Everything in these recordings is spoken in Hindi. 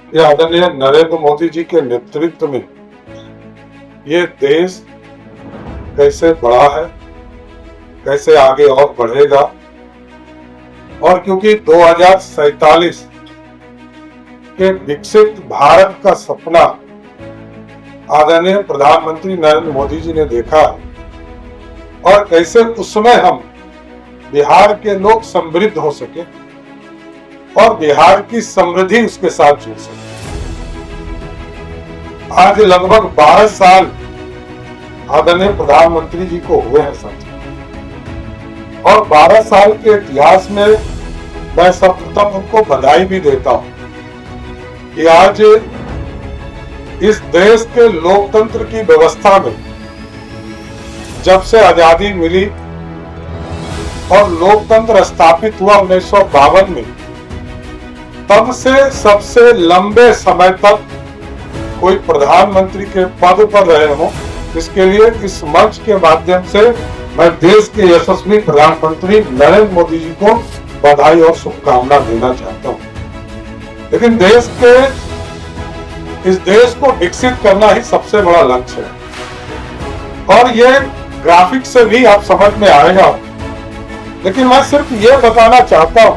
ये आदरणीय नरेंद्र मोदी जी के नेतृत्व में ये देश कैसे बढ़ा है, कैसे आगे और बढ़ेगा। और क्योंकि 2047 के विकसित भारत का सपना आदरणीय प्रधानमंत्री नरेंद्र मोदी जी ने देखा और कैसे उसमें हम बिहार के लोग समृद्ध हो सके और बिहार की समृद्धि उसके साथ जुड़ सके। आज लगभग 12 साल आदरणीय प्रधानमंत्री जी को हुए हैं साथियों, और 12 साल के इतिहास में मैं सर्वप्रथम उनको बधाई भी देता हूं कि आज इस देश के लोकतंत्र की व्यवस्था में जब से आजादी मिली और लोकतंत्र स्थापित हुआ 1952 में, तब से सबसे लंबे समय तक कोई प्रधानमंत्री के पद पर रहे हो, इसके लिए इस मंच के माध्यम से मैं देश के यशस्वी प्रधानमंत्री नरेंद्र मोदी जी को बधाई और शुभकामना देना चाहता हूं। लेकिन इस देश को विकसित करना ही सबसे बड़ा लक्ष्य है और ये ग्राफिक से भी आप समझ में आएगा। लेकिन मैं सिर्फ ये बताना चाहता हूं,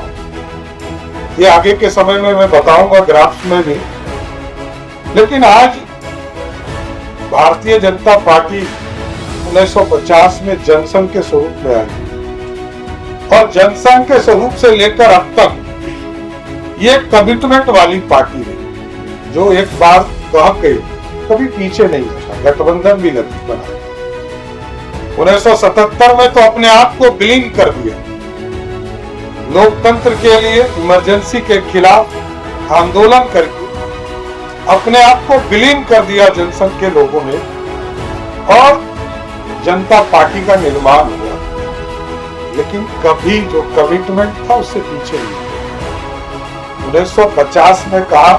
ये आगे के समय में मैं बताऊंगा ग्राफ्स में भी। लेकिन आज भारतीय जनता पार्टी 1950 में जनसंघ के स्वरूप में आई और जनसंघ के स्वरूप से लेकर अब तक ये कमिटमेंट वाली पार्टी है जो एक बार कह के कभी पीछे नहीं हटा, गठबंधन भी नहीं बना। 1977 में तो अपने आप को विलीन कर दिया, लोकतंत्र के लिए इमरजेंसी के खिलाफ आंदोलन करके अपने आप को विलीन कर दिया जनसंघ के लोगों ने और जनता पार्टी का निर्माण हुआ। लेकिन कभी जो कमिटमेंट था उससे पीछे नहीं। 1950 में कहा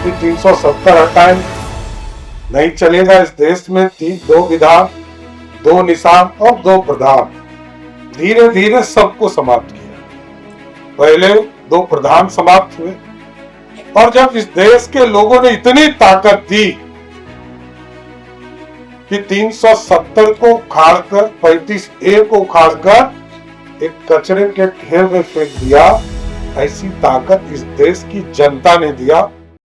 कि 370 हटाएं, नहीं चलेगा इस देश में 2 विधान, 2 निशान और 2 प्रधान। धीरे धीरे सबको समाप्त किया। पहले 2 प्रधान समाप्त हुए और जब इस देश के लोगों ने इतनी ताकत दी कि 370 को उखाड़कर 35A को उखाड़कर एक कचरे के ढेर में फेंक दिया, ऐसी ताकत इस देश की जनता ने दिया